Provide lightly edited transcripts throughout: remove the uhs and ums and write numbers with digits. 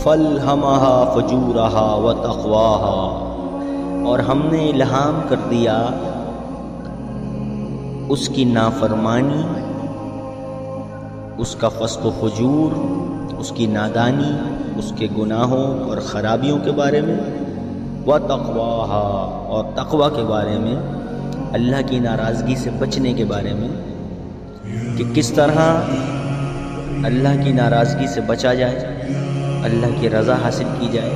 فَأَلْهَمَهَا فُجُورَهَا وَتَقْوَاهَا، اور ہم نے الہام کر دیا اس کی نافرمانی، اس کا فسق و فجور، اس کی نادانی، اس کے گناہوں اور خرابیوں کے بارے میں، وَتَقْوَاهَا، اور تقوی کے بارے میں، اللہ کی ناراضگی سے بچنے کے بارے میں، کہ کس طرح اللہ کی ناراضگی سے بچا جائے، اللہ کی رضا حاصل کی جائے،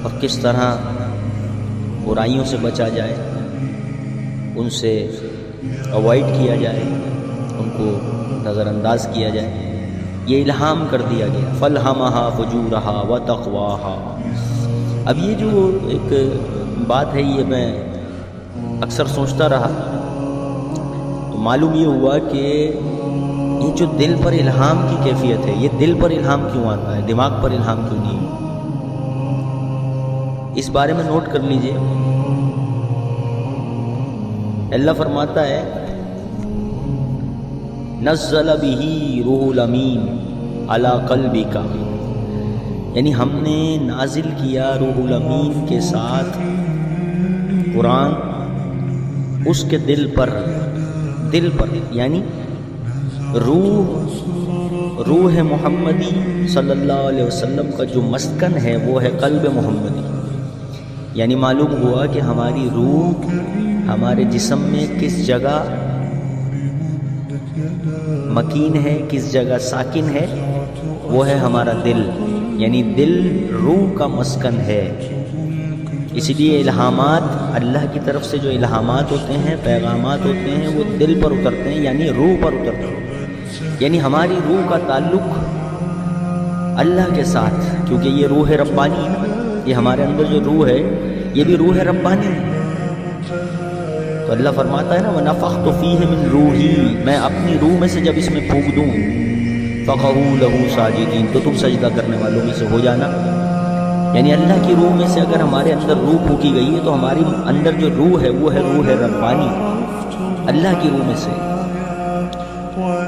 اور کس طرح برائیوں سے بچا جائے، ان سے اوائڈ کیا جائے، ان کو نظر انداز کیا جائے، یہ الہام کر دیا گیا۔ فَأَلْهَمَهَا فُجُورَهَا وَتَقْوَاهَا۔ اب یہ جو ایک بات ہے، یہ میں اکثر سوچتا رہا، تو معلوم یہ ہوا کہ یہ جو دل پر الہام کی کیفیت ہے، یہ دل پر الہام کیوں آتا ہے، دماغ پر الہام کیوں نہیں؟ اس بارے میں نوٹ کر لیجئے۔ اللہ فرماتا ہے نزل بہ روح الامین علی قلبک، یعنی ہم نے نازل کیا روح الامین کے ساتھ قرآن اس کے دل پر، یعنی روح محمدی صلی اللہ علیہ وسلم کا جو مسکن ہے وہ ہے قلب محمدی، یعنی معلوم ہوا کہ ہماری روح ہمارے جسم میں کس جگہ مکین ہے، کس جگہ ساکن ہے، وہ ہے ہمارا دل، یعنی دل روح کا مسکن ہے۔ اس لیے الہامات، اللہ کی طرف سے جو الہامات ہوتے ہیں، پیغامات ہوتے ہیں، وہ دل پر اترتے ہیں، یعنی روح پر اترتے ہیں، یعنی ہماری روح کا تعلق اللہ کے ساتھ، کیونکہ یہ روح ربانی ہے، یہ ہمارے اندر جو روح ہے یہ بھی روح ربانی ہے۔ تو اللہ فرماتا ہے نا وَنَفَخْتُ فِيهِ مِن رُوحِي، میں اپنی روح میں سے جب اس میں پھونک دوں، فَقَعُوا لَهُ سَاجِدِينَ، تو تم سجدہ کرنے والوں میں سے ہو جانا۔ یعنی اللہ کی روح میں سے اگر ہمارے اندر روح پھونکی گئی ہے تو ہماری اندر جو روح ہے وہ ہے روح ربانی، اللہ کی روح میں سے۔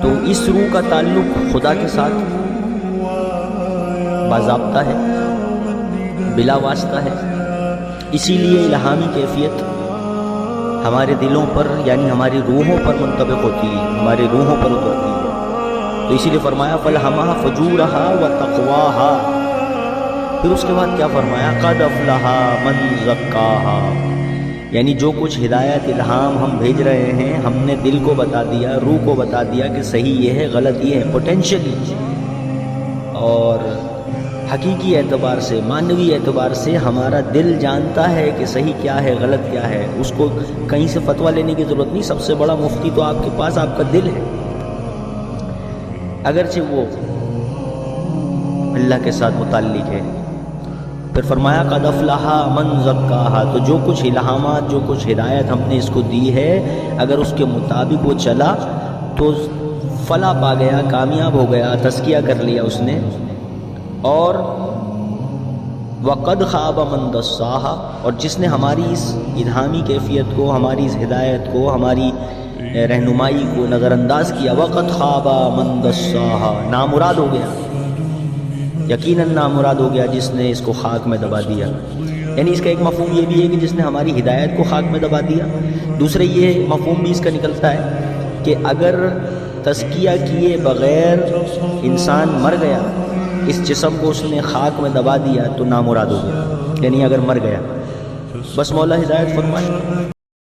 تو اس روح کا تعلق خدا کے ساتھ باضابطہ ہے، بلا واسطہ ہے، اسی لیے الہامی کیفیت ہمارے دلوں پر، یعنی ہماری روحوں پر منطبق ہوتی ہے، ہماری روحوں پر اترتی ہے۔ تو اسی لیے فرمایا فَأَلْهَمَهَا فُجُورَهَا وَتَقْوَاهَا، پھر اس کے بعد کیا فرمایا قَدْ أَفْلَحَ مَنْ زَكَّاهَا، یعنی جو کچھ ہدایت الہام ہم بھیج رہے ہیں، ہم نے دل کو بتا دیا، روح کو بتا دیا کہ صحیح یہ ہے، غلط یہ ہے، پوٹینشلی اور حقیقی اعتبار سے، معنوی اعتبار سے ہمارا دل جانتا ہے کہ صحیح کیا ہے، غلط کیا ہے، اس کو کہیں سے فتویٰ لینے کی ضرورت نہیں، سب سے بڑا مفتی تو آپ کے پاس آپ کا دل ہے، اگرچہ وہ اللہ کے ساتھ متعلق ہے۔ پھر فرمایا قَدْ أَفْلَحَ مَنْ زَكَّاهَا، تو جو کچھ الہامات، جو کچھ ہدایت ہم نے اس کو دی ہے، اگر اس کے مطابق وہ چلا تو فلاح پا گیا، کامیاب ہو گیا، تزکیہ کر لیا اس نے۔ اور وَقَدْ خَابَ مَنْ دَسَّاهَا، اور جس نے ہماری اس الہامی کیفیت کو، ہماری اس ہدایت کو، ہماری رہنمائی کو نظر انداز کیا، وَقَدْ خَابَ مَنْ دَسَّاهَا، نامراد ہو گیا، یقیناً نامراد ہو گیا جس نے اس کو خاک میں دبا دیا۔ یعنی اس کا ایک مفہوم یہ بھی ہے کہ جس نے ہماری ہدایت کو خاک میں دبا دیا، دوسرے یہ مفہوم بھی اس کا نکلتا ہے کہ اگر تزکیہ کیے بغیر انسان مر گیا، اس جسم کو اس نے خاک میں دبا دیا تو نامراد ہو گیا، یعنی اگر مر گیا۔ بس مولا ہدایت فرمائے۔